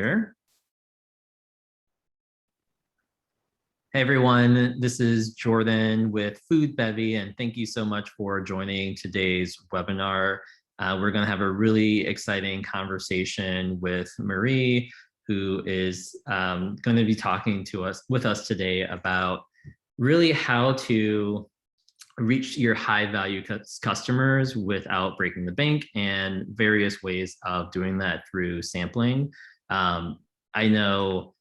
share. Hey everyone, this is Jordan with Food Bevy, and thank you so much for joining today's webinar. We're going to have a really exciting conversation with Marie, who is going to be talking with us today about really how to reach your high value customers without breaking the bank, and various ways of doing that through sampling. I know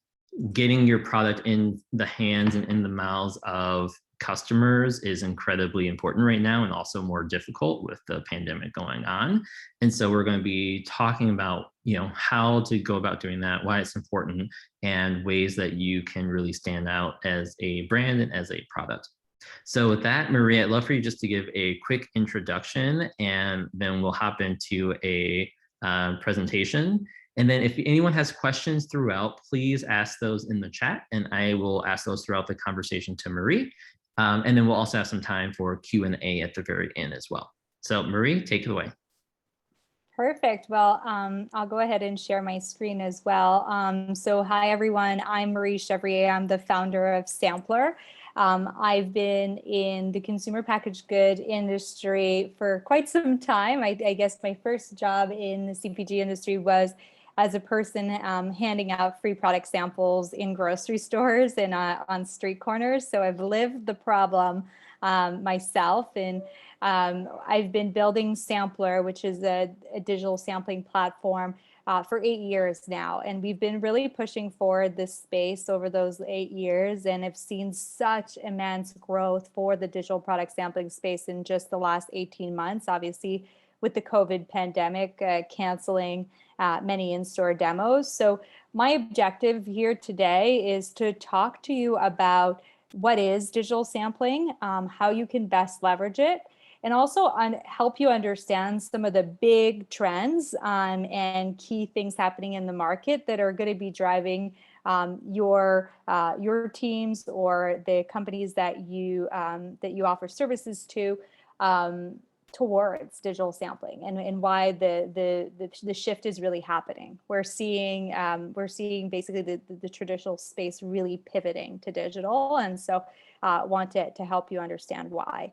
getting your product in the hands and in the mouths of customers is incredibly important right now, and also more difficult with the pandemic going on. And so we're going to be talking about, how to go about doing that, why it's important, and ways that you can really stand out as a brand and as a product. So with that, Marie, I'd love for you just to give a quick introduction, and then we'll hop into a presentation. And then if anyone has questions throughout, please ask those in the chat, and I will ask those throughout the conversation to Marie. And then we'll also have some time for Q&A at the very end as well. So Marie, take it away. Perfect. Well, I'll go ahead and share my screen as well. So hi, everyone. I'm Marie Chevrier. I'm the founder of Sampler. I've been in the consumer packaged good industry for quite some time. I guess my first job in the CPG industry was as a person handing out free product samples in grocery stores and on street corners. So I've lived the problem myself, and I've been building Sampler, which is a digital sampling platform, for 8 years now. And we've been really pushing forward this space over those 8 years, and have seen such immense growth for the digital product sampling space in just the last 18 months, obviously with the COVID pandemic canceling many in-store demos. So my objective here today is to talk to you about what is digital sampling, how you can best leverage it, and also help you understand some of the big trends and key things happening in the market that are going to be driving your teams or the companies that you offer services to towards digital sampling, and why the shift is really happening. We're seeing basically the traditional space really pivoting to digital, and so want to help you understand why.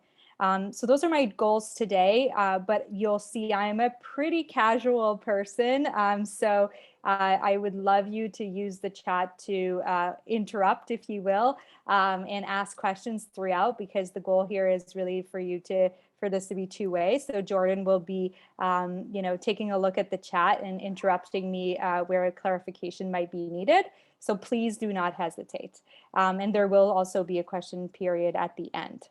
So those are my goals today, but you'll see I'm a pretty casual person. So I would love you to use the chat to interrupt, if you will, and ask questions throughout, because the goal here is really for this to be two-way. So Jordan will be, taking a look at the chat and interrupting me where a clarification might be needed. So please do not hesitate. And there will also be a question period at the end.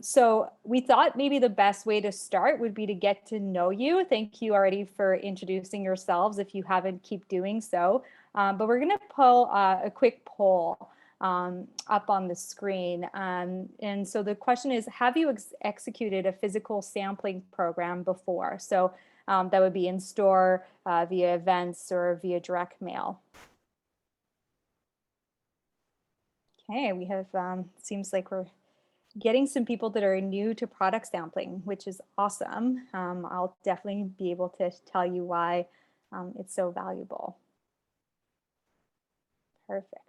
So we thought maybe the best way to start would be to get to know you. Thank you already for introducing yourselves. If you haven't, keep doing so. But we're going to pull a quick poll up on the screen. And so the question is, have you executed a physical sampling program before? So that would be in store, via events, or via direct mail. Okay, we have, seems like we're getting some people that are new to product sampling, which is awesome. I'll definitely be able to tell you why it's so valuable. Perfect.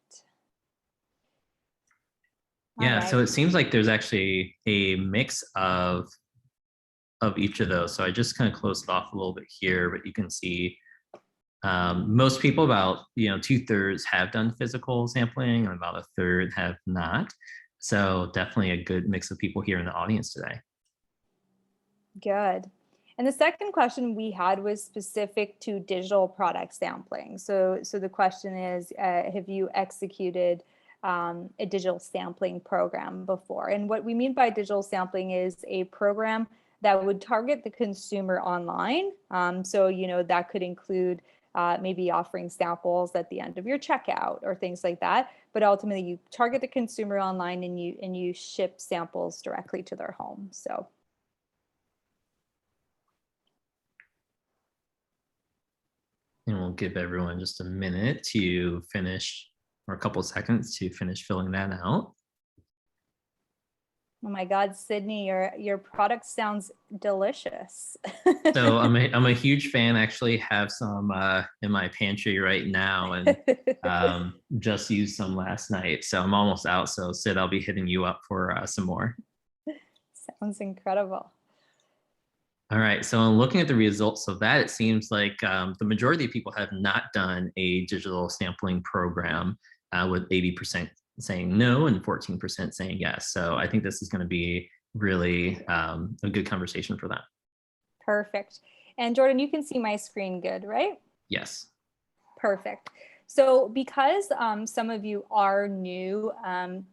Yeah, right. So it seems like there's actually a mix of each of those. So I just kind of closed it off a little bit here, but you can see most people, about 2/3 have done physical sampling, and about 1/3 have not. So definitely a good mix of people here in the audience today. Good. And the second question we had was specific to digital product sampling. So the question is, have you executed a digital sampling program before? And what we mean by digital sampling is a program that would target the consumer online. So that could include maybe offering samples at the end of your checkout or things like that. But ultimately, you target the consumer online, and you ship samples directly to their home. So. And we'll give everyone just a minute to finish, or a couple of seconds to finish filling that out. Oh my God, Sydney, your product sounds delicious. So I'm a huge fan. I actually have some in my pantry right now, and just used some last night. So I'm almost out. So Sid, I'll be hitting you up for some more. Sounds incredible. All right. So in looking at the results of that, it seems like the majority of people have not done a digital sampling program, with 80% saying no and 14% saying yes. So I think this is going to be really a good conversation for that. Perfect. And Jordan, you can see my screen good, right? Yes. Perfect. So because some of you are new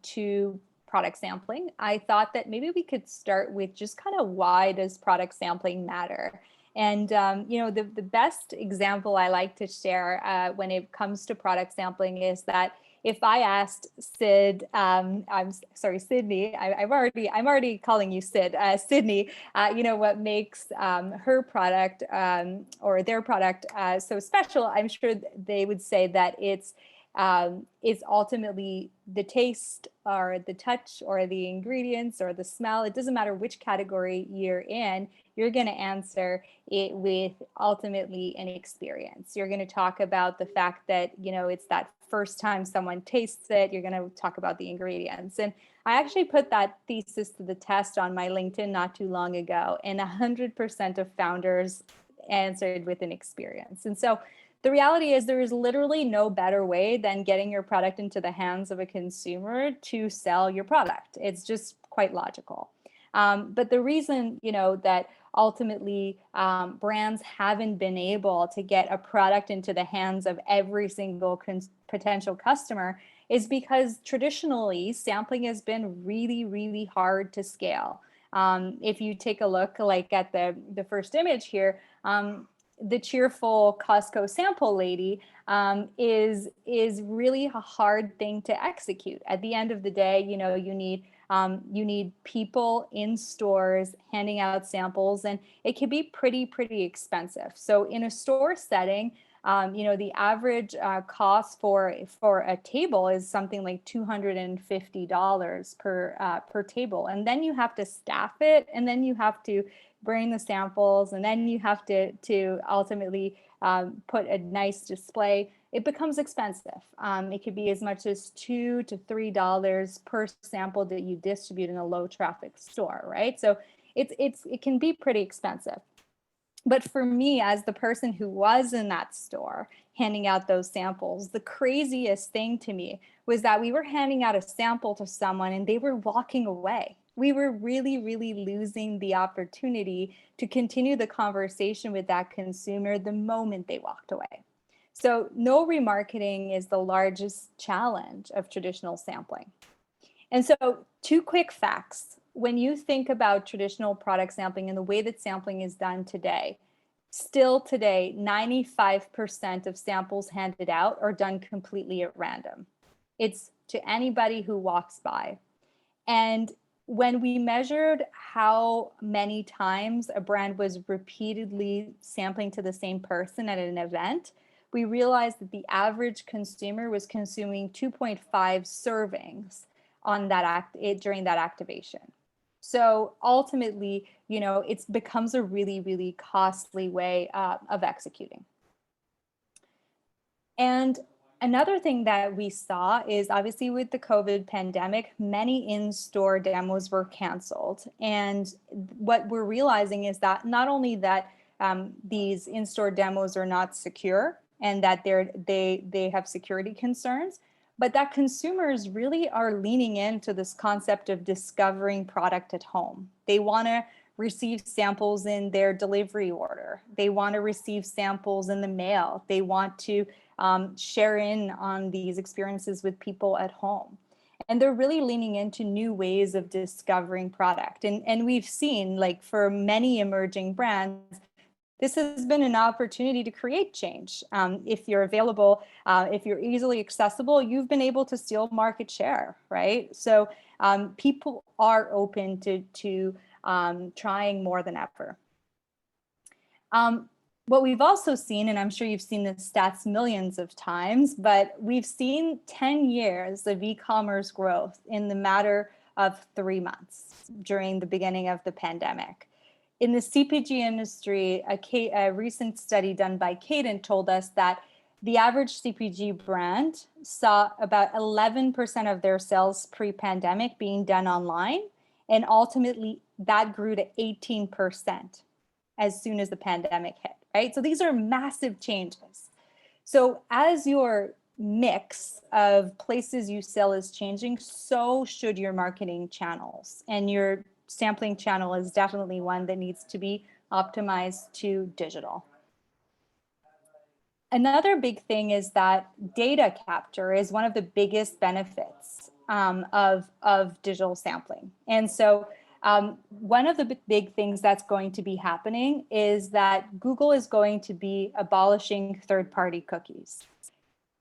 to product sampling, I thought that maybe we could start with just kind of why does product sampling matter? And the best example I like to share when it comes to product sampling is that if I asked Sid, I'm sorry, Sydney, I'm already calling you Sid, Sydney, what makes her product or their product so special, I'm sure they would say that it's ultimately the taste or the touch or the ingredients or the smell. It doesn't matter which category you're in, you're going to answer it with ultimately an experience. You're going to talk about the fact that, it's that first time someone tastes it. You're going to talk about the ingredients. And I actually put that thesis to the test on my LinkedIn not too long ago, and 100% of founders answered with an experience. And so the reality is there is literally no better way than getting your product into the hands of a consumer to sell your product. It's just quite logical. But the reason, that ultimately brands haven't been able to get a product into the hands of every single potential customer is because traditionally sampling has been really, really hard to scale. If you take a look like at the first image here, the cheerful Costco sample lady is really a hard thing to execute. At the end of the day, you need people in stores handing out samples, and it can be pretty expensive. So in a store setting, the average cost for a table is something like $250 per table, and then you have to staff it, and then you have to bring the samples, and then you have to ultimately put a nice display. It becomes expensive. It could be as much as $2 to $3 per sample that you distribute in a low traffic store, right? So it can be pretty expensive. But for me, as the person who was in that store handing out those samples, the craziest thing to me was that we were handing out a sample to someone and they were walking away. We were really, really losing the opportunity to continue the conversation with that consumer the moment they walked away. So no remarketing is the largest challenge of traditional sampling. And so 2 quick facts. When you think about traditional product sampling and the way that sampling is done today, still today, 95% of samples handed out are done completely at random. It's to anybody who walks by. And when we measured how many times a brand was repeatedly sampling to the same person at an event, we realized that the average consumer was consuming 2.5 servings on during that activation. So ultimately, it becomes a really, really costly way of executing. And another thing that we saw is obviously with the COVID pandemic, many in-store demos were canceled. And what we're realizing is that not only that these in-store demos are not secure and that they have security concerns, but that consumers really are leaning into this concept of discovering product at home. They want to receive samples in their delivery order. They want to receive samples in the mail. They want to share in on these experiences with people at home. And they're really leaning into new ways of discovering product. And we've seen, like, for many emerging brands, this has been an opportunity to create change. If you're available, if you're easily accessible, you've been able to steal market share, right? So people are open to trying more than ever. What we've also seen, and I'm sure you've seen the stats millions of times, but we've seen 10 years of e-commerce growth in the matter of 3 months during the beginning of the pandemic. In the CPG industry, a recent study done by Cadent told us that the average CPG brand saw about 11% of their sales pre-pandemic being done online, and ultimately that grew to 18% as soon as the pandemic hit, right? So these are massive changes. So as your mix of places you sell is changing, so should your marketing channels. And your sampling channel is definitely one that needs to be optimized to digital. Another big thing is that data capture is one of the biggest benefits of digital sampling. And so one of the big things that's going to be happening is that Google is going to be abolishing third-party cookies.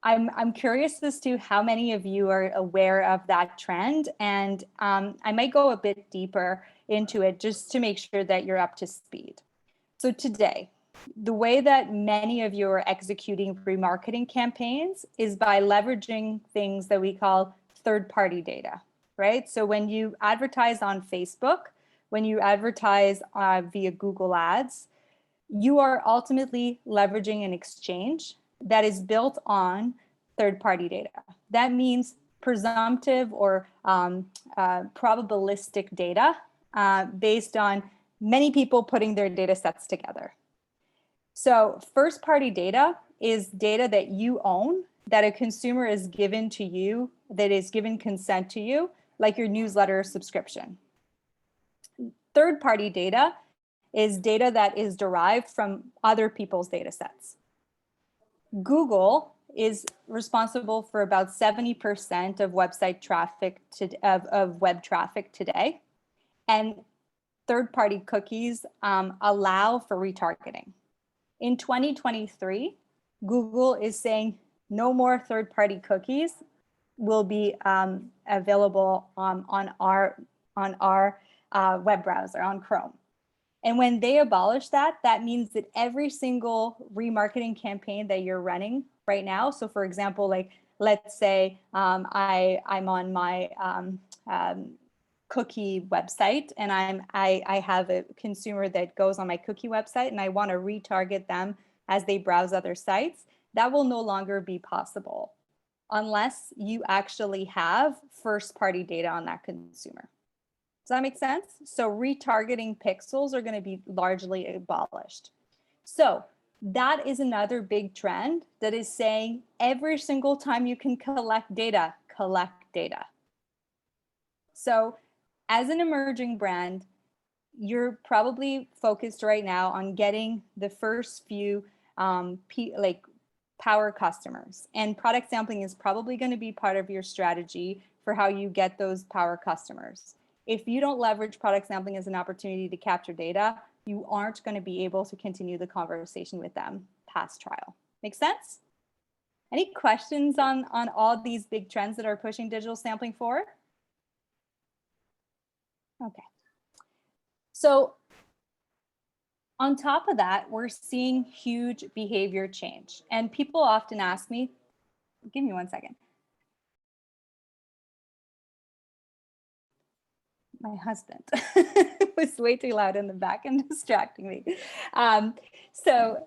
I'm curious as to how many of you are aware of that trend, and I might go a bit deeper into it just to make sure that you're up to speed. So today, the way that many of you are executing remarketing campaigns is by leveraging things that we call third-party data, right? So when you advertise on Facebook, when you advertise via Google Ads, you are ultimately leveraging an exchange that is built on third-party data. That means presumptive or probabilistic data based on many people putting their data sets together. So first-party data is data that you own, that a consumer is given to you, that is given consent to you, like your newsletter subscription. Third-party data is data that is derived from other people's data sets. Google is responsible for about 70% of website traffic, of web traffic today. And third-party cookies allow for retargeting. In 2023, Google is saying no more third-party cookies will be available on our web browser, on Chrome. And when they abolish that, that means that every single remarketing campaign that you're running right now, so for example, like let's say I'm on my cookie website and I have a consumer that goes on my cookie website and I want to retarget them as they browse other sites, that will no longer be possible unless you actually have first-party data on that consumer. Does that make sense? So retargeting pixels are going to be largely abolished. So that is another big trend that is saying every single time you can collect data, collect data. So as an emerging brand, you're probably focused right now on getting the first few power customers, and product sampling is probably going to be part of your strategy for how you get those power customers. If you don't leverage product sampling as an opportunity to capture data, you aren't going to be able to continue the conversation with them past trial. Make sense? Any questions on all these big trends that are pushing digital sampling forward? Okay. So on top of that, we're seeing huge behavior change. And people often ask me, give me one second. My husband was way too loud in the back and distracting me. So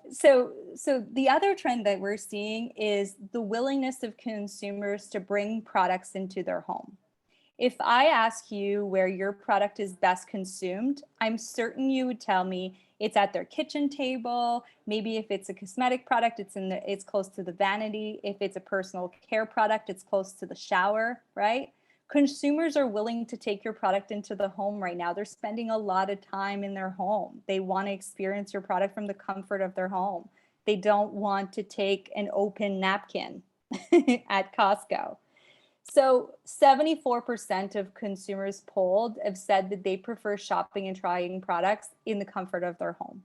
the other trend that we're seeing is the willingness of consumers to bring products into their home. If I ask you where your product is best consumed, I'm certain you would tell me it's at their kitchen table. Maybe if it's a cosmetic product, it's close to the vanity. If it's a personal care product, it's close to the shower, right? Consumers are willing to take your product into the home right now. They're spending a lot of time in their home. They want to experience your product from the comfort of their home. They don't want to take an open napkin at Costco. So 74% of consumers polled have said that they prefer shopping and trying products in the comfort of their home.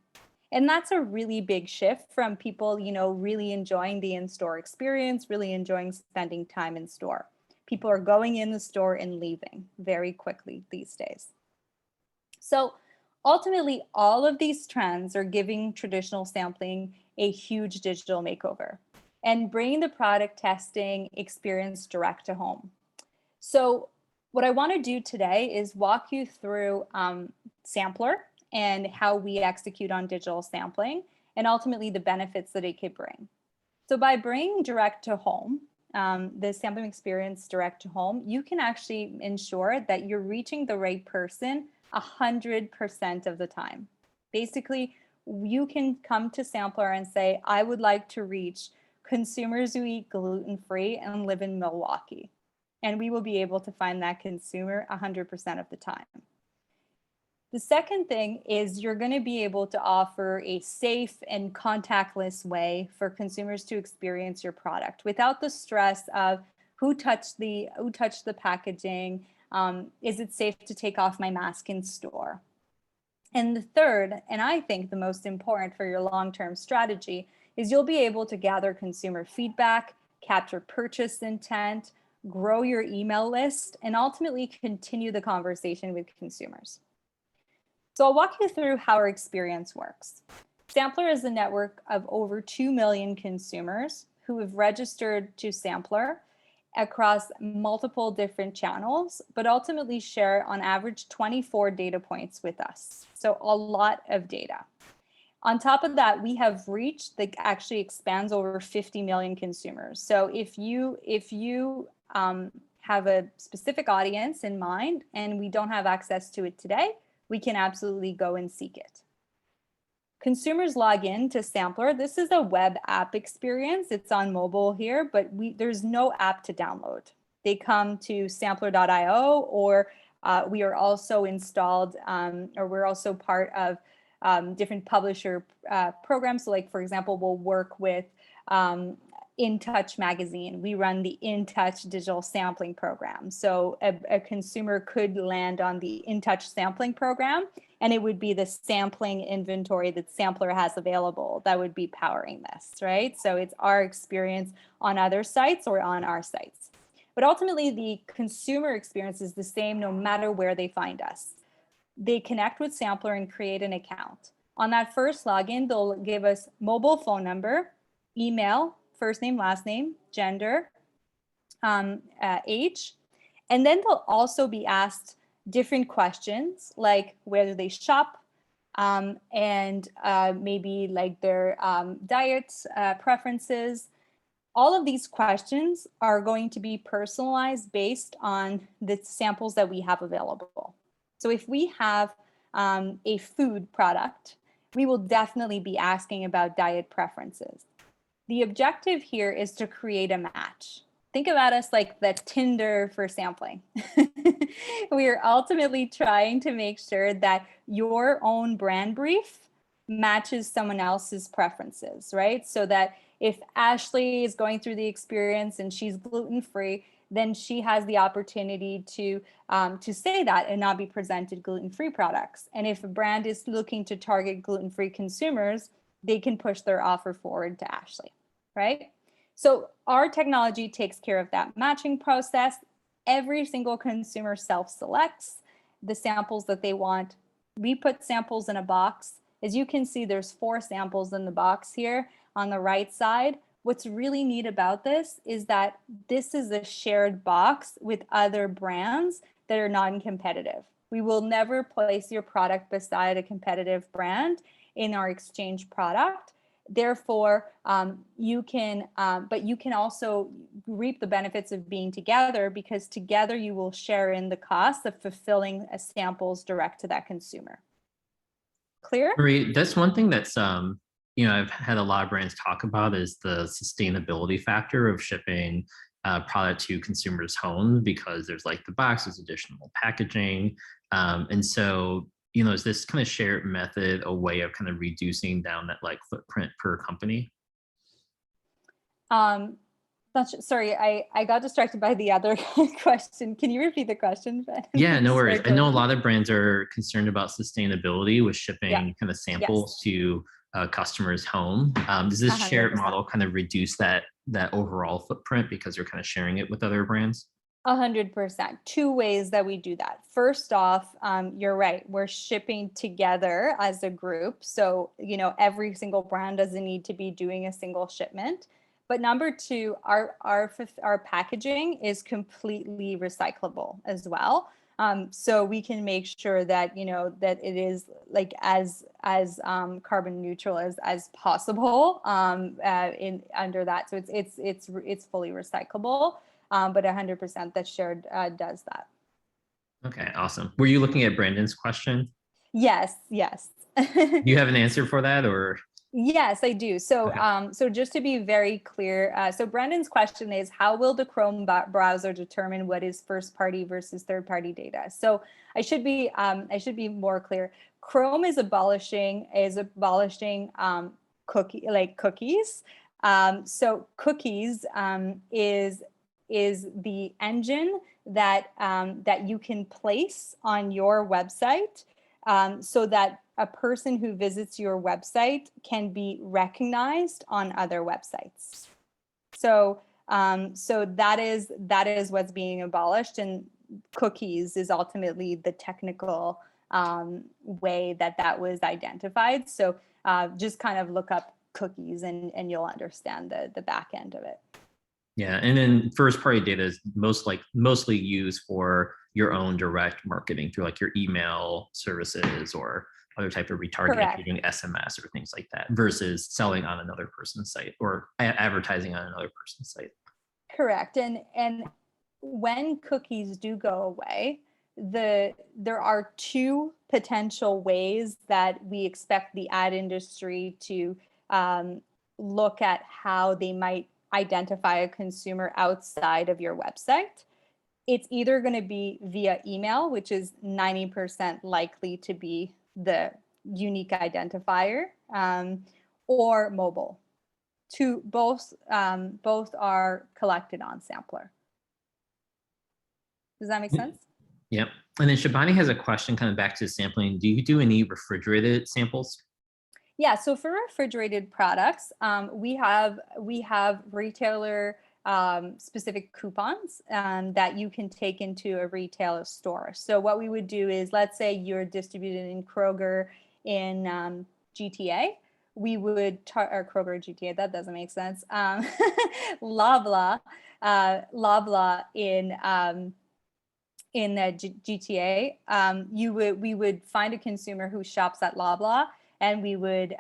And that's a really big shift from people, really enjoying the in-store experience, really enjoying spending time in store. People are going in the store and leaving very quickly these days. So ultimately, all of these trends are giving traditional sampling a huge digital makeover and bringing the product testing experience direct to home. So What I want to do today is walk you through Sampler and how we execute on digital sampling and ultimately the benefits that it could bring. So by bringing direct to home, the sampling experience direct to home, you can actually ensure that you're reaching the right person 100% of the time. Basically, you can come to Sampler and say, I would like to reach consumers who eat gluten-free and live in Milwaukee. And we will be able to find that consumer 100% of the time. The second thing is you're going to be able to offer a safe and contactless way for consumers to experience your product without the stress of who touched the packaging, is it safe to take off my mask in store? And the third, and I think the most important for your long-term strategy, is you'll be able to gather consumer feedback, capture purchase intent, grow your email list, and ultimately continue the conversation with consumers. So I'll walk you through how our experience works. Sampler is a network of over 2 million consumers who have registered to Sampler across multiple different channels, but ultimately share on average 24 data points with us. So a lot of data. On top of that, we have reach that actually expands over 50 million consumers. So if you have a specific audience in mind and we don't have access to it today, we can absolutely go and seek it. Consumers log in to Sampler. This is a web app experience. It's on mobile here, but there's no app to download. They come to sampler.io, or we are also installed, or we're also part of different publisher programs. So like, for example, we'll work with In Touch magazine. We run the In Touch digital sampling program. So a consumer could land on the In Touch sampling program, and it would be the sampling inventory that Sampler has available that would be powering this, right? So it's our experience on other sites or on our sites. But ultimately, the consumer experience is the same no matter where they find us. They connect with Sampler and create an account. On that first login, they'll give us mobile phone number, email, first name, last name, gender, age, and then they'll also be asked different questions like whether they shop, and maybe like their diet preferences. All of these questions are going to be personalized based on the samples that we have available. So if we have a food product, we will definitely be asking about diet preferences. The objective here is to create a match. Think about us like the Tinder for sampling. We are ultimately trying to make sure that your own brand brief matches someone else's preferences, right? So that if Ashley is going through the experience and she's gluten-free, then she has the opportunity to say that and not be presented gluten-free products. And if a brand is looking to target gluten-free consumers, they can push their offer forward to Ashley, right? So our technology takes care of that matching process. Every single consumer self-selects the samples that they want. We put samples in a box. As you can see, there's 4 samples in the box here on the right side. What's really neat about this is that this is a shared box with other brands that are non-competitive. We will never place your product beside a competitive brand in our exchange product. Therefore, you can also reap the benefits of being together, because together you will share in the cost of fulfilling samples direct to that consumer. Clear? Marie, that's one thing that's I've had a lot of brands talk about is the sustainability factor of shipping product to consumers' homes, because there's like the box, there's additional packaging, and so is this kind of shared method a way of kind of reducing down that like footprint per company? Sorry, I got distracted by the other question. Can you repeat the question, Ben? Yeah, no worries. I know a lot of brands are concerned about sustainability with shipping kind of samples to customers' home. Does this 100%. shared model kind of reduce that overall footprint because you're kind of sharing it with other brands? 100%. 2 ways that we do that. First off, you're right. We're shipping together as a group. So, every single brand doesn't need to be doing a single shipment. But number two, our packaging is completely recyclable as well. So we can make sure that, that it is like as carbon neutral as possible in under that. So it's fully recyclable, but 100% that shared does that. Okay, awesome. Were you looking at Brandon's question? Yes. Do you have an answer for that, or? Yes, I do. So, Okay. so just to be very clear, so Brandon's question is, how will the Chrome browser determine what is first-party versus third-party data? So, I should be more clear. Chrome is abolishing cookies. So, cookies is the engine that you can place on your website, so that a person who visits your website can be recognized on other websites. So, so that is what's being abolished, and cookies is ultimately the technical way that was identified. So, just kind of look up cookies, and you'll understand the back end of it. Yeah, and then first party data is mostly used for your own direct marketing through like your email services or other type of retargeting, Correct. using SMS or things like that, versus selling on another person's site or advertising on another person's site. Correct. And when cookies do go away, there are two potential ways that we expect the ad industry to look at how they might identify a consumer outside of your website. It's either going to be via email, which is 90% likely to be the unique identifier, or mobile. Both are collected on Sampler. Does that make sense? Yep. And then Shabani has a question kind of back to sampling. Do you do any refrigerated samples? Yeah, so for refrigerated products, we have retailer specific coupons that you can take into a retailer store. So what we would do is, let's say you're distributed in Kroger in GTA, we would or Kroger GTA, that doesn't make sense. Loblaw in the GTA, we would find a consumer who shops at Loblaw, and we would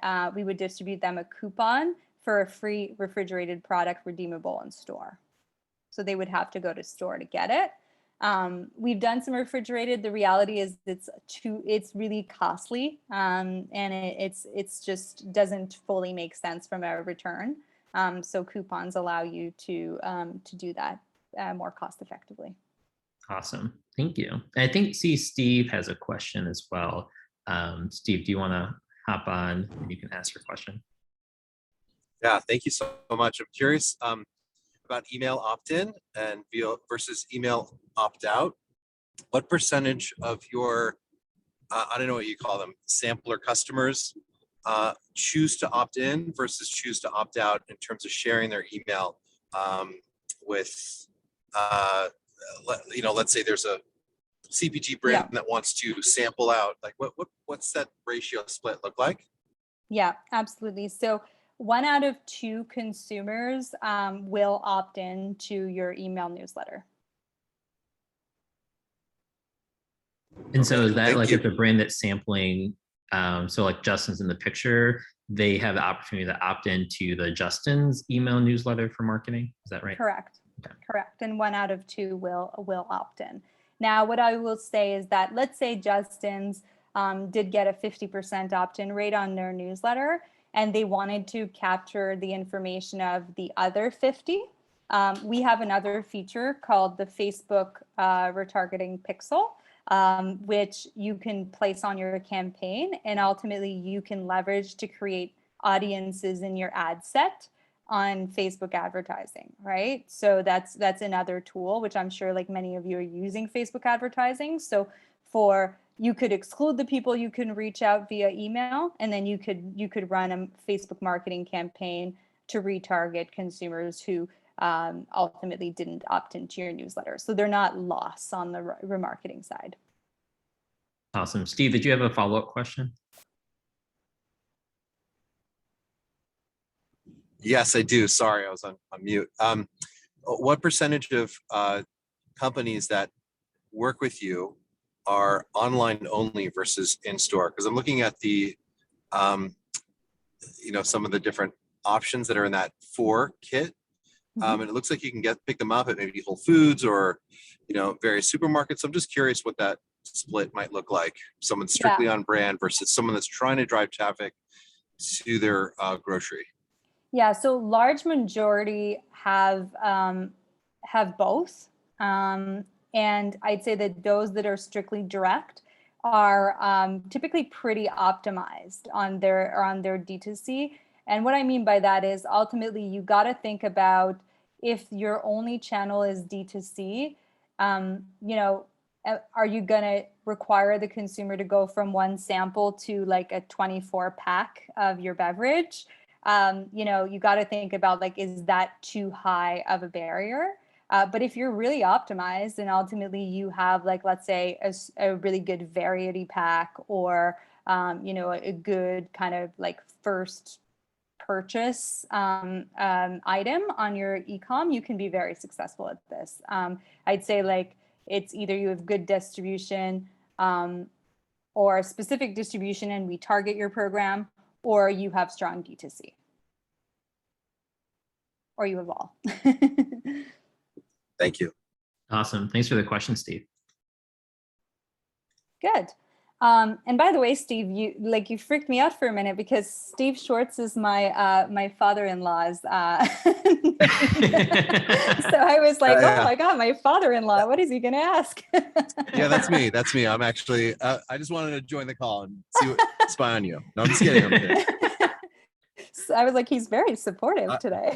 distribute them a coupon for a free refrigerated product redeemable in store. So they would have to go to store to get it. We've done some refrigerated. The reality is it's really costly, and it's just doesn't fully make sense from a return. So coupons allow you to do that more cost effectively. Awesome. Thank you. I think Steve has a question as well. Steve, do you want to hop on and you can ask your question? Yeah, thank you so much. I'm curious about email opt-in and versus email opt-out. What percentage of your, I don't know what you call them, sampler customers choose to opt in versus choose to opt out in terms of sharing their email with, let's say there's a CPG brand that wants to sample out, like what's that ratio split look like? Yeah, absolutely. So 1 out of 2 consumers will opt in to your email newsletter. And so is that like if the brand that's sampling, so like Justin's in the picture, they have the opportunity to opt into the Justin's email newsletter for marketing? Is that right? Correct. Okay. Correct. And 1 out of 2 will opt in. Now, what I will say is that, let's say Justin's did get a 50% opt-in rate on their newsletter, and they wanted to capture the information of the other 50. We have another feature called the Facebook retargeting pixel, which you can place on your campaign, and ultimately you can leverage to create audiences in your ad set on Facebook advertising, right? So that's another tool, which I'm sure like many of you are using Facebook advertising. So you could exclude the people you can reach out via email, and then you could run a Facebook marketing campaign to retarget consumers who ultimately didn't opt into your newsletter. So they're not lost on the remarketing side. Awesome. Steve, did you have a follow-up question? Yes, I do. Sorry, I was on mute. What percentage of companies that work with you are online only versus in store? Because I'm looking at the, some of the different options that are in that 4 kit. And it looks like you can pick them up at maybe Whole Foods or, various supermarkets. I'm just curious what that split might look like. Someone strictly on brand versus someone that's trying to drive traffic to their grocery. Yeah, so large majority have both, and I'd say that those that are strictly direct are typically pretty optimized on their D2C. And what I mean by that is ultimately you got to think about if your only channel is D2C, are you going to require the consumer to go from one sample to like a 24 pack of your beverage? You got to think about like, is that too high of a barrier? But if you're really optimized and ultimately you have like, let's say a really good variety pack or, a good kind of like first purchase item on your e-com, you can be very successful at this. I'd say like it's either you have good distribution or specific distribution and we target your program, or you have strong D2C. Or you have all. Thank you. Awesome. Thanks for the question, Steve. Good. And by the way, Steve, you freaked me out for a minute because Steve Schwartz is my father-in-law's. So I was like, oh my God, my father-in-law, what is he going to ask? Yeah, that's me. That's me. I'm actually, I just wanted to join the call and spy on you. No, I'm just kidding. I'm kidding. So I was like, he's very supportive today.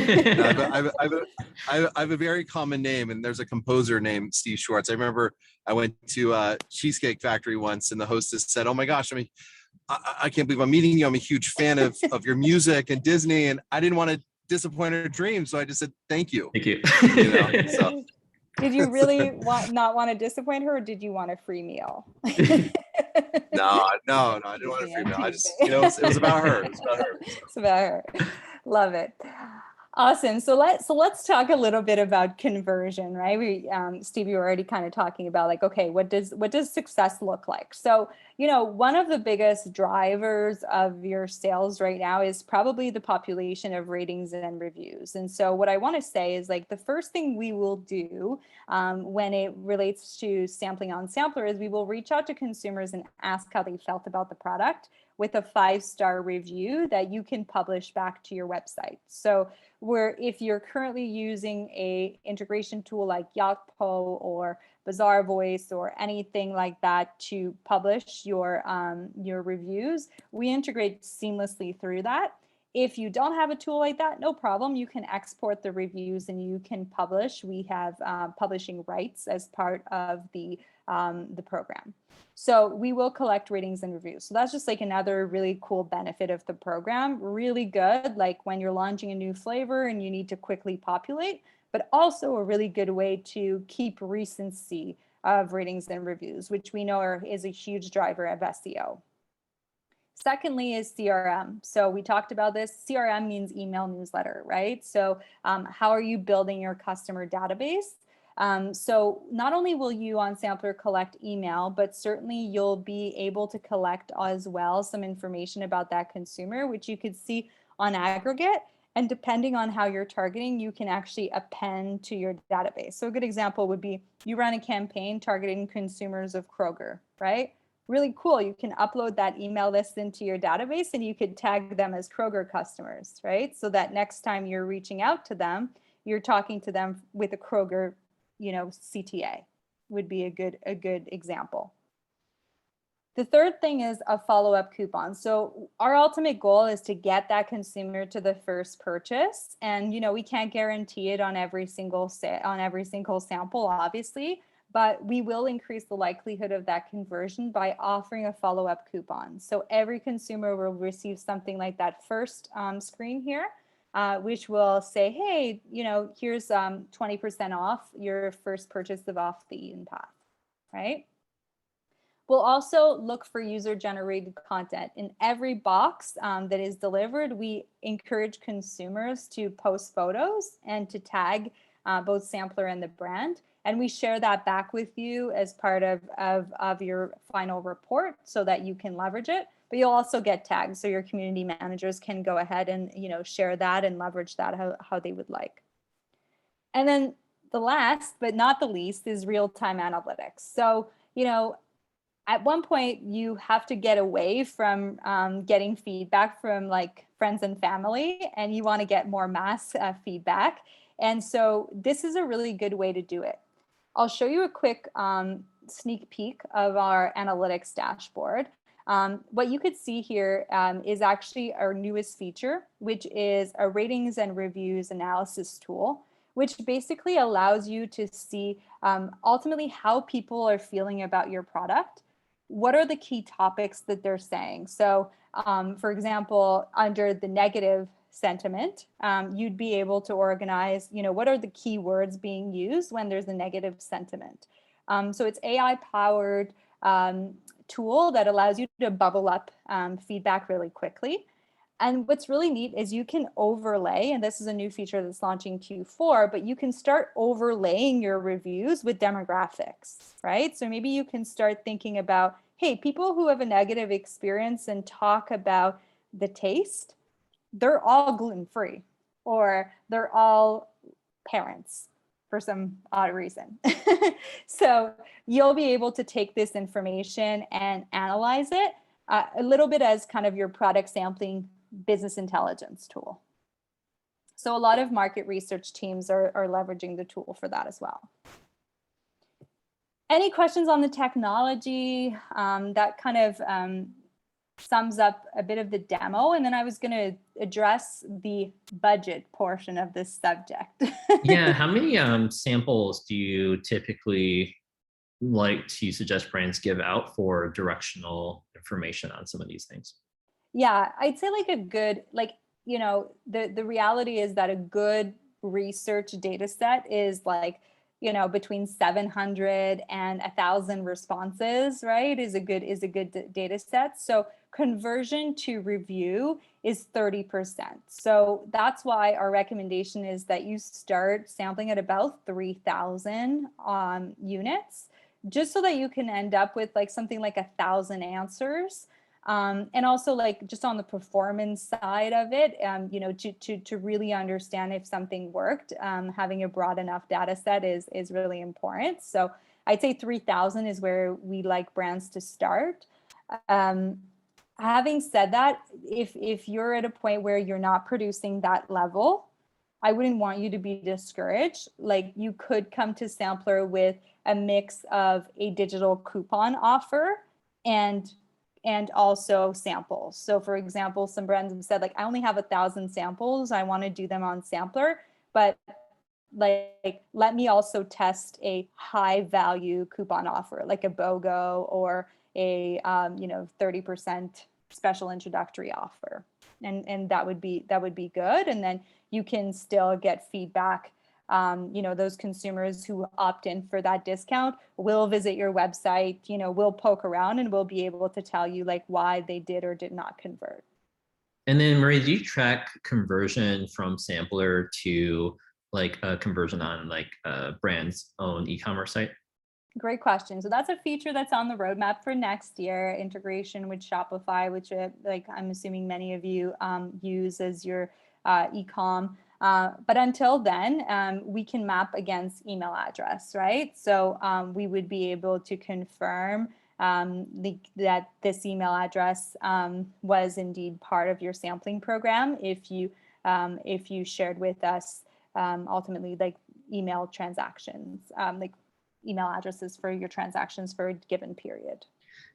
I have a very common name, and there's a composer named Steve Schwartz. I remember I went to a Cheesecake Factory once, and the hostess said, "Oh my gosh, I can't believe I'm meeting you. I'm a huge fan of your music and Disney, and I didn't want to disappoint her dream, so I just said thank you." Thank you. So. Did you really not want to disappoint her, or did you want a free meal? No, I didn't want a free meal. I just, it was about her. It's about her. Love it. Awesome. So let's talk a little bit about conversion, right? Steve, you were already kind of talking about like, okay, what does success look like? So, one of the biggest drivers of your sales right now is probably the population of ratings and reviews. And so what I want to say is like the first thing we will do when it relates to sampling on Sampler is we will reach out to consumers and ask how they felt about the product with a 5-star review that you can publish back to your website. So if you're currently using a integration tool like Yotpo or Bazaar Voice or anything like that to publish your reviews, we integrate seamlessly through that. If you don't have a tool like that, no problem. You can export the reviews and you can publish. We have publishing rights as part of the program. So we will collect ratings and reviews. So that's just like another really cool benefit of the program. Really good, like when you're launching a new flavor and you need to quickly populate, but also a really good way to keep recency of ratings and reviews, which we know is a huge driver of SEO. Secondly is CRM. So we talked about this. CRM means email newsletter, right? So how are you building your customer database? So not only will you on Sampler collect email, but certainly you'll be able to collect as well some information about that consumer, which you could see on aggregate. And depending on how you're targeting, you can actually append to your database. So a good example would be you run a campaign targeting consumers of Kroger, right? Really cool. You can upload that email list into your database and you could tag them as Kroger customers, right? So that next time you're reaching out to them, you're talking to them with a Kroger, CTA would be a good example. The third thing is a follow-up coupon. So our ultimate goal is to get that consumer to the first purchase. And, we can't guarantee it on every single sample, obviously, but we will increase the likelihood of that conversion by offering a follow-up coupon. So every consumer will receive something like that first screen here, which will say, hey, here's 20% off your first purchase of Off the Eaten Path, right? We'll also look for user-generated content. In every box that is delivered, we encourage consumers to post photos and to tag both sampler and the brand. And we share that back with you as part of your final report so that you can leverage it. But you'll also get tags, so your community managers can go ahead and share that and leverage that how they would like. And then the last but not the least is real-time analytics. So at one point you have to get away from getting feedback from like friends and family, and you want to get more mass feedback. And so this is a really good way to do it. I'll show you a quick sneak peek of our analytics dashboard. What you could see here is actually our newest feature, which is a ratings and reviews analysis tool, which basically allows you to see ultimately how people are feeling about your product. What are the key topics that they're saying? So for example, under the negative sentiment, you'd be able to organize, what are the key words being used when there's a negative sentiment? So it's AI powered tool that allows you to bubble up feedback really quickly. And what's really neat is you can overlay, and this is a new feature that's launching Q4, but you can start overlaying your reviews with demographics, right? So maybe you can start thinking about, hey, people who have a negative experience and talk about the taste, they're all gluten-free, or they're all parents for some odd reason. So you'll be able to take this information and analyze it a little bit as kind of your product sampling business intelligence tool. So a lot of market research teams are leveraging the tool for that as well. Any questions on the technology? That kind of sums up a bit of the demo. And then I was going to address the budget portion of this subject. Yeah, how many samples do you typically like to suggest brands give out for directional information on some of these things? Yeah, I'd say like a good, the reality is that a good research data set is like, between 700 and 1,000 responses, right? Is a good data set. So conversion to review is 30%. So that's why our recommendation is that you start sampling at about 3,000 units, just so that you can end up with like something like 1,000 answers. And also like just on the performance side of it, to really understand if something worked, having a broad enough data set is really important. So I'd say 3,000 is where we like brands to start. Having said that, if you're at a point where you're not producing that level, I wouldn't want you to be discouraged. Like you could come to Sampler with a mix of a digital coupon offer and also samples. So for example, some brands have said like, I only have 1,000 samples. I want to do them on Sampler, but like, let me also test a HighValue coupon offer, like a BOGO or a 30% special introductory offer. And that would be good. And then you can still get feedback. Those consumers who opt in for that discount will visit your website, will poke around and we'll be able to tell you like why they did or did not convert. And then Marie, do you track conversion from sampler to like a conversion on like a brand's own e-commerce site? Great question. So that's a feature that's on the roadmap for next year, integration with Shopify, which I'm assuming many of you use as your e-com. But until then, we can map against email address, right? So we would be able to confirm that this email address was indeed part of your sampling program if you shared with us ultimately like email transactions, like email addresses for your transactions for a given period.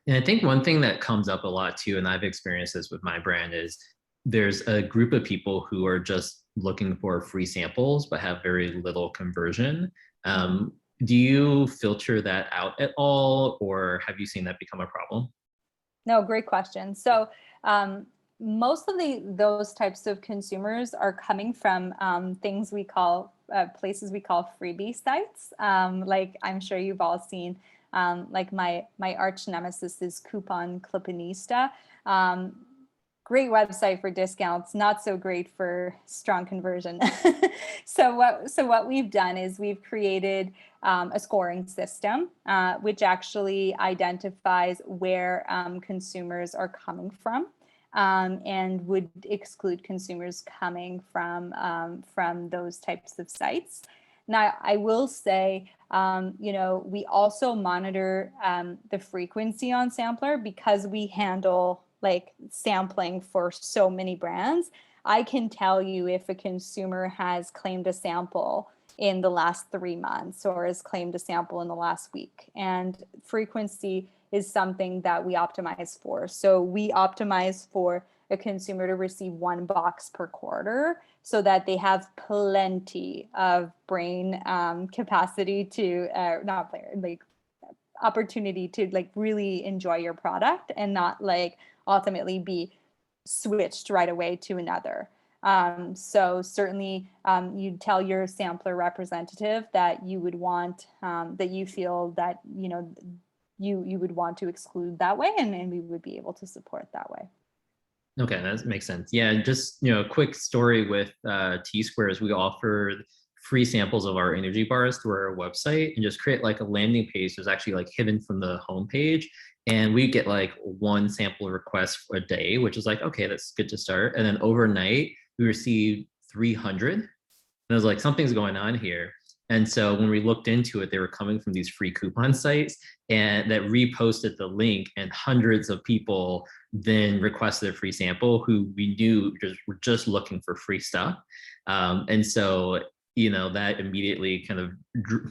And I think one thing that comes up a lot too, and I've experienced this with my brand, is there's a group of people who are just looking for free samples but have very little conversion. Do you filter that out at all, or have you seen that become a problem? No, great question. So most of those types of consumers are coming from places we call freebie sites. Like I'm sure you've all seen Like my arch nemesis is Coupon Clippanista. Great website for discounts, not so great for strong conversion. So what we've done is we've created a scoring system, which actually identifies where consumers are coming from, and would exclude consumers coming from those types of sites. Now, I will say, we also monitor the frequency on Sampler because we handle like sampling for so many brands. I can tell you if a consumer has claimed a sample in the last 3 months or has claimed a sample in the last week. And frequency is something that we optimize for. So we optimize for a consumer to receive 1 box per quarter so that they have plenty of brain capacity to, opportunity to like really enjoy your product and not like ultimately be switched right away to another. So certainly you'd tell your sampler representative that you would want, that you feel that, you would want to exclude that way, and we would be able to support that way. Okay, that makes sense. Yeah, just a quick story with T-Squares. We offer free samples of our energy bars through our website, and just create like a landing page that's actually like hidden from the homepage. And we get like 1 sample request a day, which is like, okay, that's good to start. And then overnight, we received 300. And I was like, something's going on here. And so when we looked into it, they were coming from these free coupon sites and that reposted the link, and hundreds of people then requested a free sample who we knew were just looking for free stuff. And so, that immediately kind of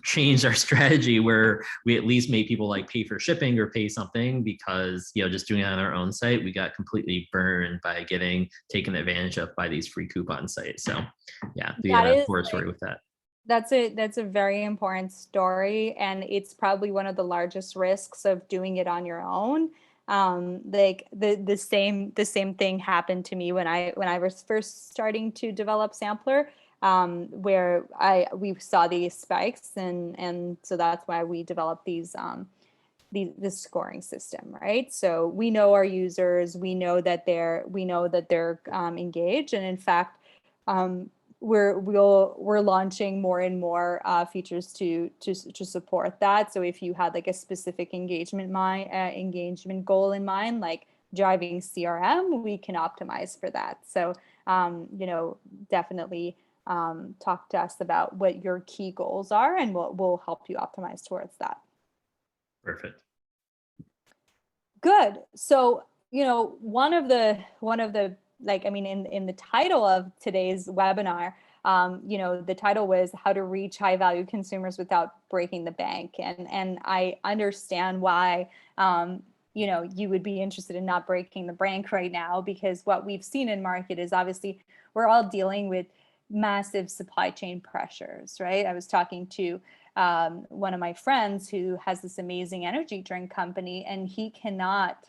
changed our strategy, where we at least made people like pay for shipping or pay something, because, just doing it on our own site, we got completely burned by getting taken advantage of by these free coupon sites. So yeah, we got a horror story with that. That's a very important story, and it's probably one of the largest risks of doing it on your own. Like the same thing happened to me when I was first starting to develop Sampler, where we saw these spikes, and so that's why we developed this scoring system, right? So we know our users, we know that they're engaged, and in fact, we're launching more and more features to support that. So if you had like a specific engagement goal in mind, like driving CRM, we can optimize for that. So definitely talk to us about what your key goals are, and we'll help you optimize towards that. Perfect. Good. So one of the like, I mean, in the title of today's webinar, the title was how to reach high value consumers without breaking the bank. And I understand why, you would be interested in not breaking the bank right now, because what we've seen in market is obviously we're all dealing with massive supply chain pressures, right? I was talking to one of my friends who has this amazing energy drink company, and he cannot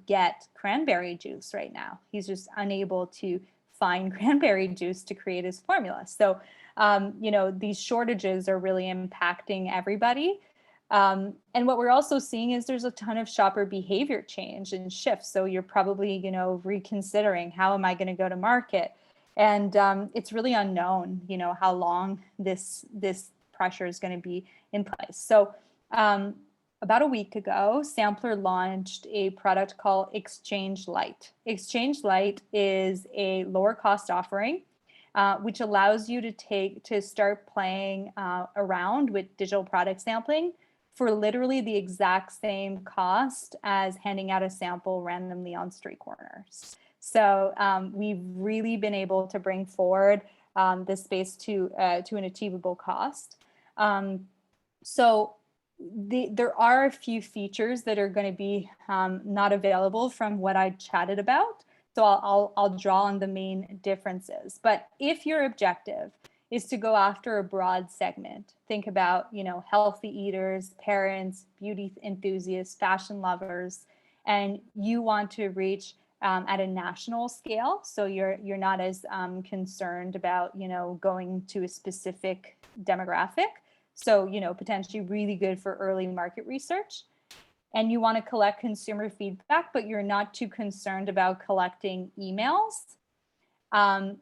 get cranberry juice right now. He's just unable to find cranberry juice to create his formula. So, these shortages are really impacting everybody. And what we're also seeing is there's a ton of shopper behavior change and shifts. So you're probably, reconsidering, how am I going to go to market? And it's really unknown, how long this pressure is going to be in place. So about a week ago, Sampler launched a product called Exchange Lite. Exchange Lite is a lower cost offering, which allows you to start playing around with digital product sampling for literally the exact same cost as handing out a sample randomly on street corners. So we've really been able to bring forward this space to an achievable cost. So there are a few features that are going to be not available from what I chatted about. So I'll draw on the main differences. But if your objective is to go after a broad segment, think about, healthy eaters, parents, beauty enthusiasts, fashion lovers, and you want to reach at a national scale. So you're not as concerned about, going to a specific demographic. So, potentially really good for early market research. And you want to collect consumer feedback, but you're not too concerned about collecting emails. And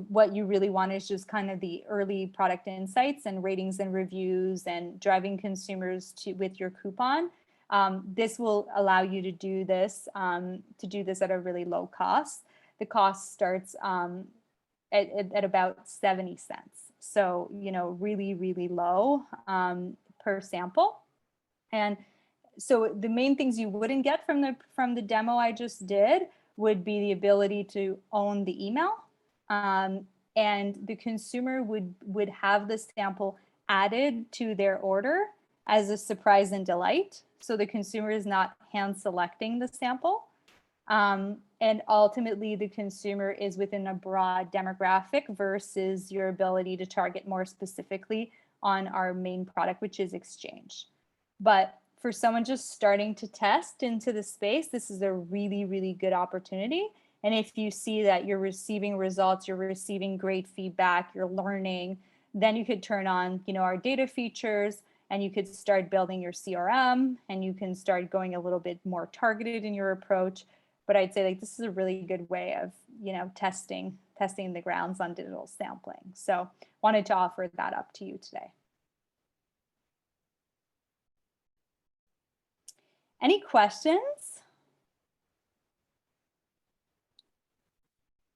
what you really want is just kind of the early product insights and ratings and reviews and driving consumers with your coupon. This will allow you to do this at a really low cost. The cost starts at about 70 cents. So, really, really low per sample. And so the main things you wouldn't get from the demo I just did would be the ability to own the email. And the consumer would have the sample added to their order as a surprise and delight. So the consumer is not hand selecting the sample. And ultimately, the consumer is within a broad demographic versus your ability to target more specifically on our main product, which is exchange. But for someone just starting to test into the space, this is a really, really good opportunity. And if you see that you're receiving results, you're receiving great feedback, you're learning, then you could turn on, our data features, and you could start building your CRM, and you can start going a little bit more targeted in your approach. But I'd say this is a really good way of, testing the grounds on digital sampling. So wanted to offer that up to you today. Any questions?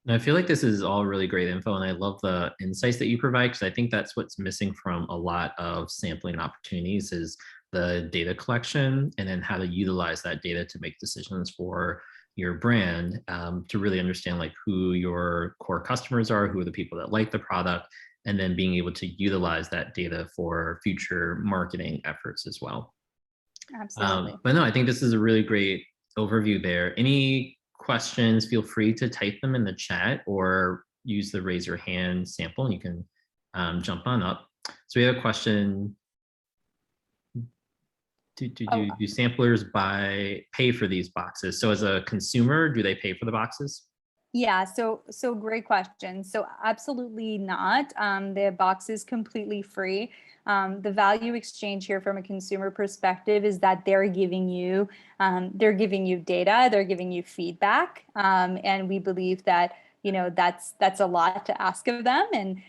I feel like this is all really great info, and I love the insights that you provide, because I think that's what's missing from a lot of sampling opportunities is the data collection, and then how to utilize that data to make decisions for your brand, to really understand who your core customers are, who are the people that like the product, and then being able to utilize that data for future marketing efforts as well. Absolutely. But no, I think this is a really great overview there. Any questions, feel free to type them in the chat or use the raise your hand sample and you can jump on up. So we have a question. Do samplers pay for these boxes? So as a consumer, do they pay for the boxes? Yeah, so great question. So absolutely not. The box is completely free. The value exchange here from a consumer perspective is that they're giving you data, they're giving you feedback, and we believe that that's a lot to ask of them. And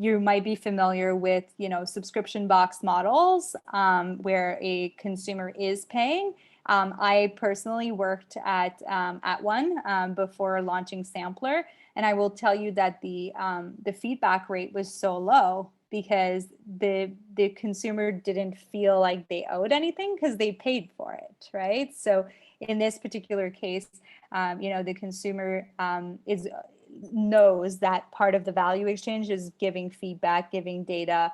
you might be familiar with subscription box models where a consumer is paying. I personally worked at one before launching Sampler, and I will tell you that the feedback rate was so low because the consumer didn't feel like they owed anything because they paid for it, right? So in this particular case, the consumer knows that part of the value exchange is giving feedback, giving data,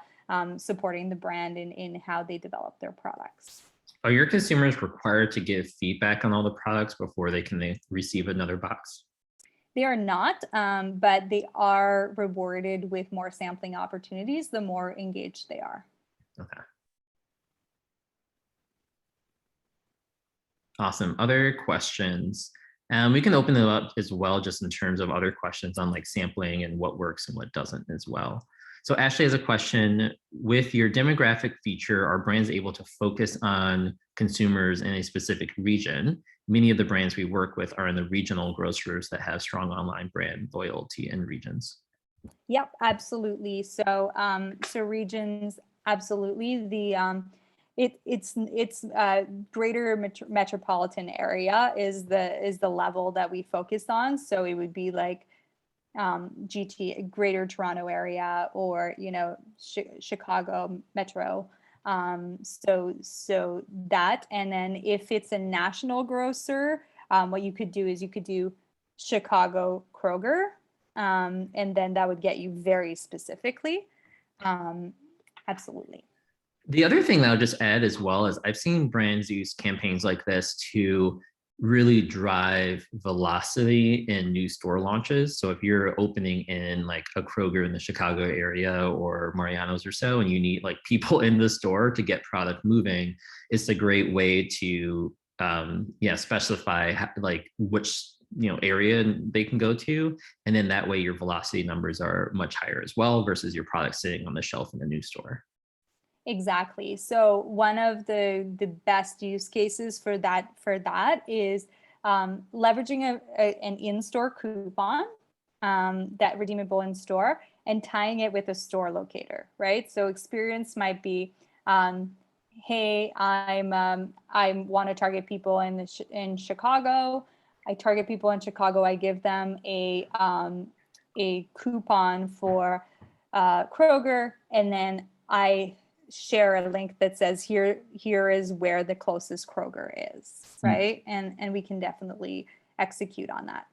supporting the brand in how they develop their products. Are your consumers required to give feedback on all the products before they can receive another box? They are not, but they are rewarded with more sampling opportunities the more engaged they are. Okay. Awesome. Other questions? We can open it up as well, just in terms of other questions on sampling and what works and what doesn't as well. So Ashley has a question. With your demographic feature, are brands able to focus on consumers in a specific region? Many of the brands we work with are in the regional grocers that have strong online brand loyalty in regions. Yep, absolutely. So regions, absolutely. It's greater metropolitan area is the level that we focus on. So it would be GT, Greater Toronto Area, or Chicago Metro. So that, and then if it's a national grocer, what you could do is you could do Chicago Kroger, and then that would get you very specifically. Absolutely. The other thing that I'll just add as well is I've seen brands use campaigns like this to really drive velocity in new store launches. So if you're opening in a Kroger in the Chicago area or Mariano's or so, and you need people in the store to get product moving, it's a great way to specify which area they can go to, and then that way your velocity numbers are much higher as well versus your product sitting on the shelf in a new store. Exactly. So one of the best use cases for that is leveraging an in-store coupon that redeemable in store and tying it with a store locator, right? So experience might be, hey, I want to target people in Chicago. I target people in Chicago. I give them a coupon for Kroger, and then I share a link that says here is where the closest Kroger is, right? And we can definitely execute on that.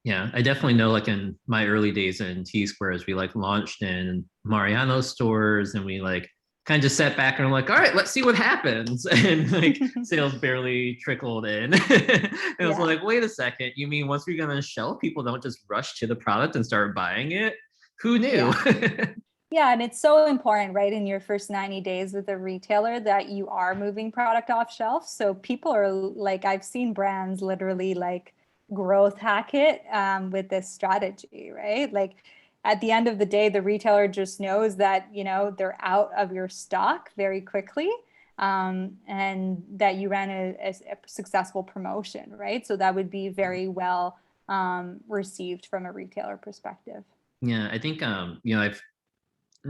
Yeah, I definitely know, like in my early days in T Squares, we like launched in Mariano stores, and we like kind of just sat back and we're like, all right, let's see what happens. And like sales barely trickled in. It was Yeah. like, wait a second, you mean once we're gonna shelf, people don't just rush to the product and start buying it? Who knew? Yeah. Yeah, and it's so important, right, in your first 90 days with a retailer that you are moving product off shelf. So people are like, I've seen brands literally like growth hack it with this strategy, right? Like at the end of the day, the retailer just knows that, you know, they're out of your stock very quickly, and that you ran a successful promotion, right? So that would be very well received from a retailer perspective. Yeah, I think I've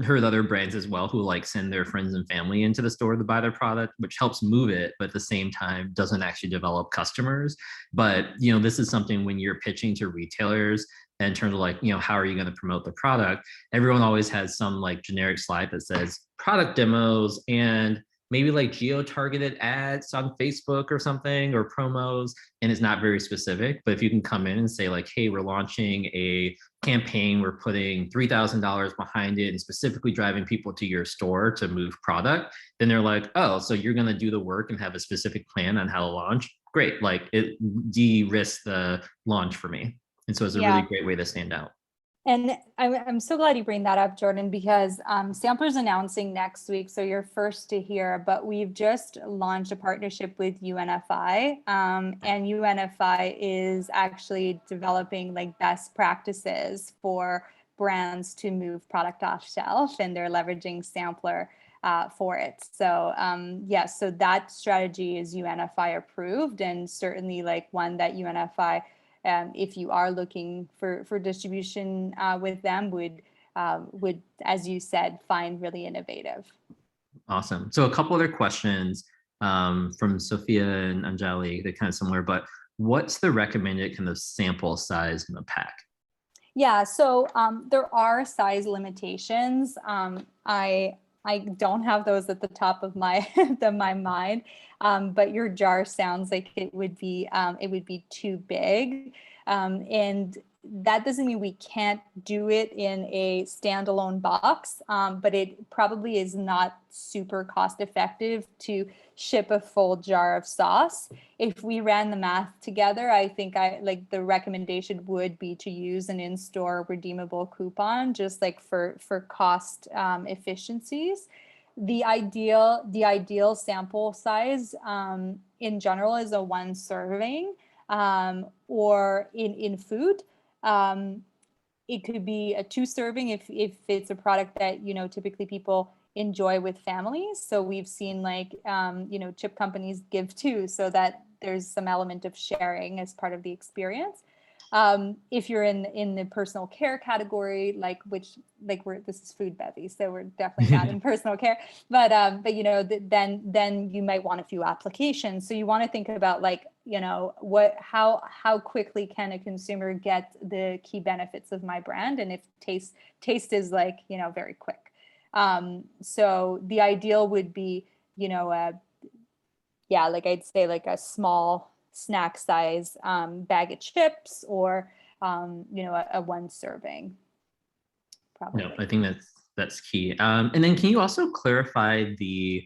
heard other brands as well who like send their friends and family into the store to buy their product, which helps move it, but at the same time doesn't actually develop customers. But this is something when you're pitching to retailers in terms of like, how are you going to promote the product? Everyone always has some like generic slide that says product demos and maybe like geo-targeted ads on Facebook or something, or promos, and it's not very specific. But if you can come in and say like, hey, we're launching a campaign, we're putting $3,000 behind it and specifically driving people to your store to move product, then they're like, oh, so you're going to do the work and have a specific plan on how to launch. Great. Like it de-risks the launch for me. And so it's a really great way to stand out. And I'm so glad you bring that up, Jordan, because Sampler's announcing next week, so you're first to hear, but we've just launched a partnership with UNFI, and UNFI is actually developing like best practices for brands to move product off shelf, and they're leveraging Sampler for it. So yes, so that strategy is UNFI approved, and certainly like one that UNFI, if you are looking for distribution with them, would, as you said, find really innovative. Awesome. So a couple other questions from Sophia and Anjali, they're kind of similar, but what's the recommended kind of sample size in the pack? Yeah, so there are size limitations. I don't have those at the top of my my mind, but your jar sounds like it would be too big, and that doesn't mean we can't do it in a standalone box, but it probably is not super cost effective to ship a full jar of sauce. If we ran the math together, I think the recommendation would be to use an in-store redeemable coupon, just like for cost efficiencies. The ideal sample size in general is a 1 serving, or in food. It could be a 2 serving if it's a product that typically people enjoy with families. So we've seen like chip companies give 2, so that there's some element of sharing as part of the experience. If you're in the personal care category, this is food bevy, so we're definitely not in personal care, but then you might want a few applications. So you want to think about like, how quickly can a consumer get the key benefits of my brand, and if taste is like very quick. So the ideal would be like I'd say like a small snack size bag of chips, or a 1 serving. Probably. I think that's key. And then can you also clarify the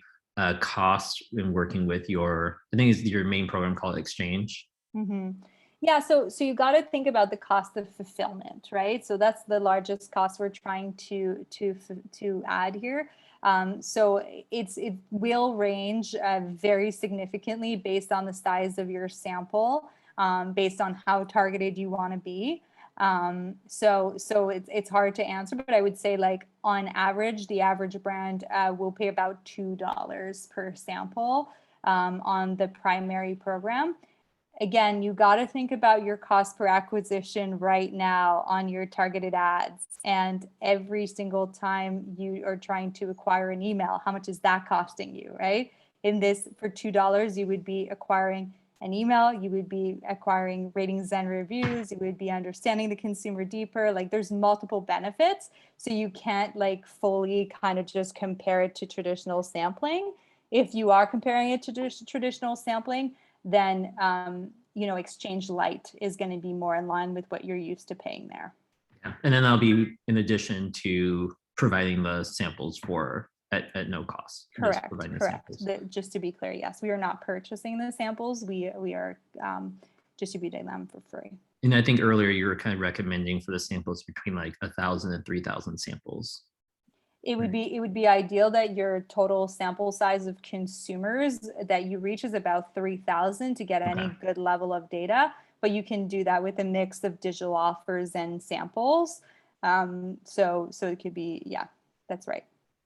cost in working with I think it's your main program called Exchange? Mm-hmm. Yeah, so you got to think about the cost of fulfillment, right? So that's the largest cost we're trying to add here. So it will range very significantly based on the size of your sample, based on how targeted you want to be. So it's hard to answer, but I would say like on average, the average brand will pay about $2 per sample on the primary program. Again, you got to think about your cost per acquisition right now on your targeted ads. And every single time you are trying to acquire an email, how much is that costing you, right? In this, for $2, you would be acquiring an email, you would be acquiring ratings and reviews, you would be understanding the consumer deeper. Like there's multiple benefits. So you can't like fully kind of just compare it to traditional sampling. If you are comparing it to traditional sampling, then Exchange Lite is going to be more in line with what you're used to paying there. Yeah. And then that'll be in addition to providing the samples at no cost. Correct. Just to be clear, yes, we are not purchasing the samples. We are distributing them for free. And I think earlier you were kind of recommending for the samples between like 1,000 and 3,000 samples. It would be ideal that your total sample size of consumers that you reach is about 3,000 to get any good level of data, but you can do that with a mix of digital offers and samples. So it could be, yeah, that's right.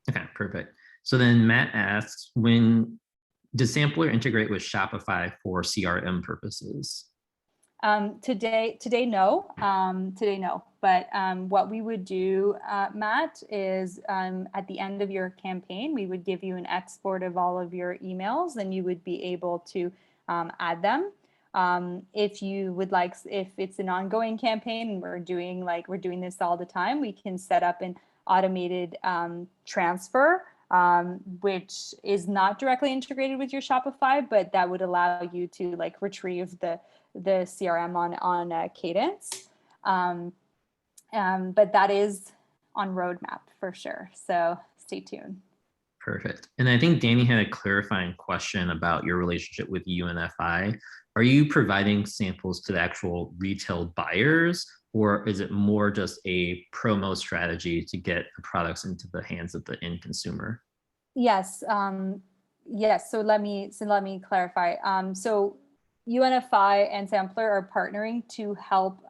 Okay, perfect. So then Matt asks, when does Sampler integrate with Shopify for CRM purposes? Today, no. But what we would do, Matt, is at the end of your campaign, we would give you an export of all of your emails, and you would be able to add them. If you would like, if it's an ongoing campaign, and we're doing this all the time, we can set up an automated transfer, which is not directly integrated with your Shopify, but that would allow you to like retrieve the CRM on Cadence. But that is on roadmap for sure. So stay tuned. Perfect. And I think Danny had a clarifying question about your relationship with UNFI. Are you providing samples to the actual retail buyers, or is it more just a promo strategy to get the products into the hands of the end consumer? Yes. Yes. So let me clarify. So UNFI and Sampler are partnering to help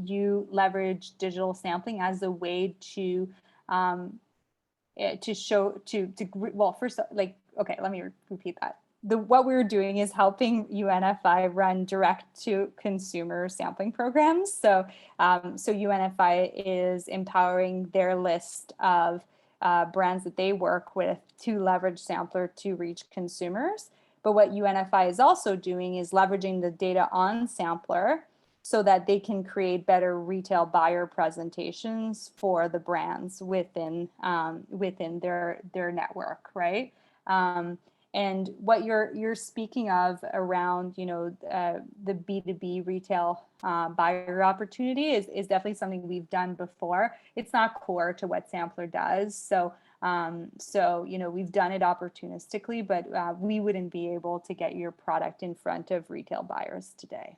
you leverage digital sampling as a way to first, like, okay, let me repeat that. What we're doing is helping UNFI run direct to consumer sampling programs. So UNFI is empowering their list of brands that they work with to leverage Sampler to reach consumers. But what UNFI is also doing is leveraging the data on Sampler so that they can create better retail buyer presentations for the brands within their network, right? And what you're speaking of around, the B2B retail buyer opportunity is definitely something we've done before. It's not core to what Sampler does. So we've done it opportunistically, but we wouldn't be able to get your product in front of retail buyers today.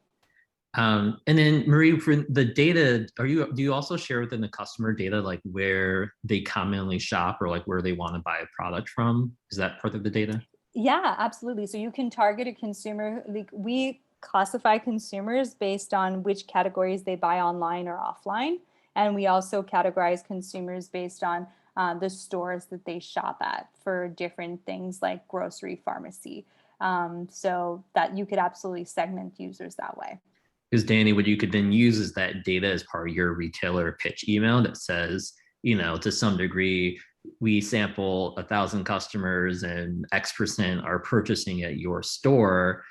And then Marie, for the data, do you also share within the customer data, like where they commonly shop or like where they want to buy a product from? Is that part of the data? Yeah, absolutely. So you can target a consumer. Like we classify consumers based on which categories they buy online or offline. And we also categorize consumers based on the stores that they shop at for different things like grocery, pharmacy. So that you could absolutely segment users that way. Because Danny, what you could then use is that data as part of your retailer pitch email that says, to some degree, we sample 1,000 customers and X% are purchasing at your store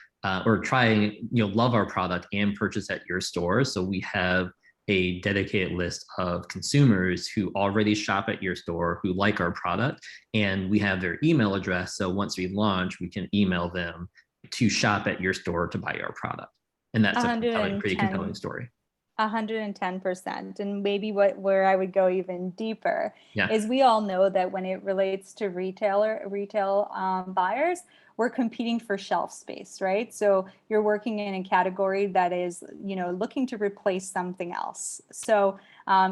or trying, love our product and purchase at your store. So we have a dedicated list of consumers who already shop at your store, who like our product, and we have their email address. So once we launch, we can email them to shop at your store to buy our product. And that's a pretty compelling story. 110%. And maybe where I would go even deeper is we all know that when it relates to retail buyers, we're competing for shelf space, right? So you're working in a category that is, looking to replace something else. So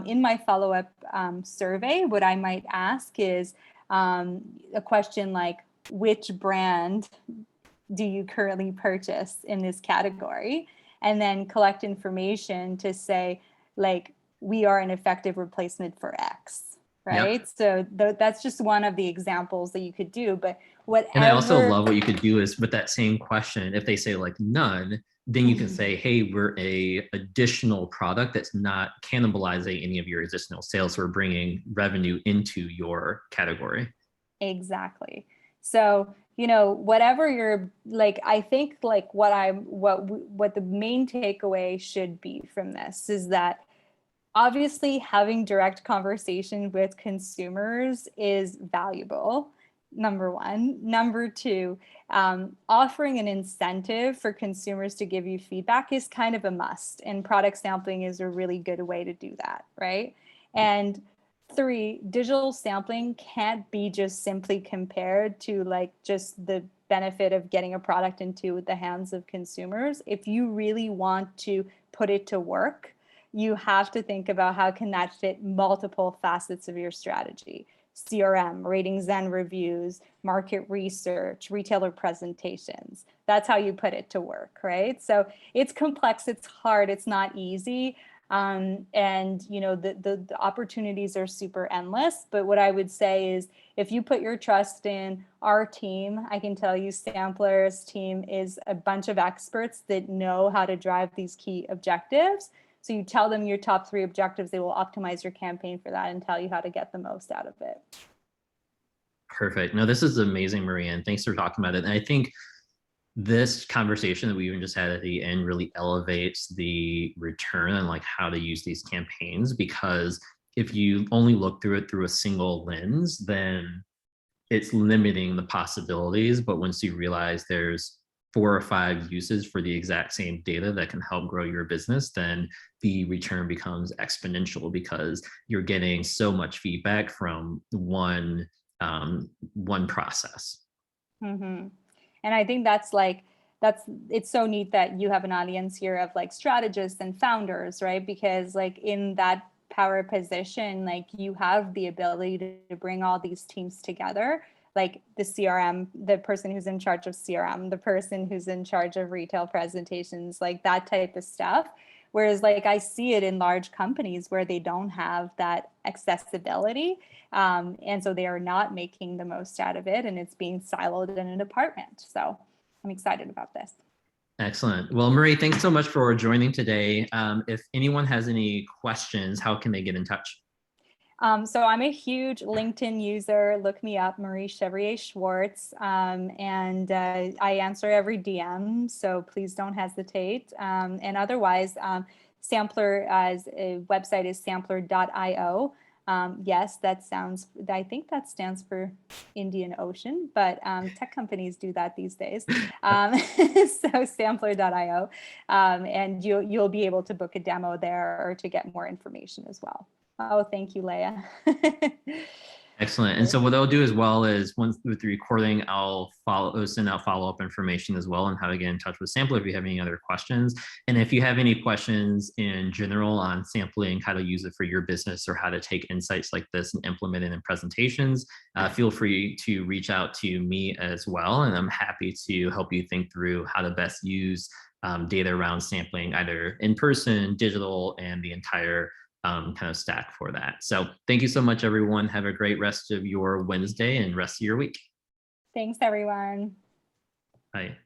in my follow-up survey, what I might ask is a question like, which brand do you currently purchase in this category? And then collect information to say, like we are an effective replacement for X, right? Yep. So that's just one of the examples that you could do, but whatever. And I also love what you could do is with that same question, if they say like none, then you can say, hey, we're a additional product that's not cannibalizing any of your existing sales. We're bringing revenue into your category. Exactly. So, you know, whatever you're like, I think like what the main takeaway should be from this is that obviously having direct conversation with consumers is valuable. Number one. Number two, offering an incentive for consumers to give you feedback is kind of a must, and product sampling is a really good way to do that, right? And three, digital sampling can't be just simply compared to like just the benefit of getting a product into the hands of consumers. If you really want to put it to work, you have to think about how can that fit multiple facets of your strategy. CRM, ratings and reviews, market research, retailer presentations. That's how you put it to work, right? So it's complex, it's hard, it's not easy. And you know, the opportunities are super endless. But what I would say is if you put your trust in our team, I can tell you Sampler's team is a bunch of experts that know how to drive these key objectives. So you tell them your top 3 objectives, they will optimize your campaign for that and tell you how to get the most out of it. Perfect. No, this is amazing, Maria, and thanks for talking about it. And I think this conversation that we even just had at the end really elevates the return on like how to use these campaigns, because if you only look through it through a single lens, then it's limiting the possibilities. But once you realize there's 4 or 5 uses for the exact same data that can help grow your business, then the return becomes exponential because you're getting so much feedback from one process. Mm-hmm. And I think it's so neat that you have an audience here of like strategists and founders, right? Because like in that power position, like you have the ability to bring all these teams together, like the CRM, the person who's in charge of CRM, the person who's in charge of retail presentations, like that type of stuff. Whereas like I see it in large companies where they don't have that accessibility. And so they are not making the most out of it, and it's being siloed in a department. So I'm excited about this. Excellent. Well, Marie, thanks so much for joining today. If anyone has any questions, how can they get in touch? So I'm a huge LinkedIn user. Look me up, Marie Chevrier Schwartz, and I answer every DM. So please don't hesitate. And otherwise, Sampler as a website is sampler.io. Yes, I think that stands for Indian Ocean, but tech companies do that these days. So sampler.io, and you'll be able to book a demo there or to get more information as well. Oh, thank you, Leah. Excellent. And so what I'll do as well is once with the recording, I'll send out follow-up information as well on how to get in touch with Sampler if you have any other questions. And if you have any questions in general on sampling, how to use it for your business or how to take insights like this and implement it in presentations, feel free to reach out to me as well. And I'm happy to help you think through how to best use data around sampling, either in person, digital, and the entire kind of stack for that. So thank you so much, everyone. Have a great rest of your Wednesday and rest of your week. Thanks, everyone. Bye.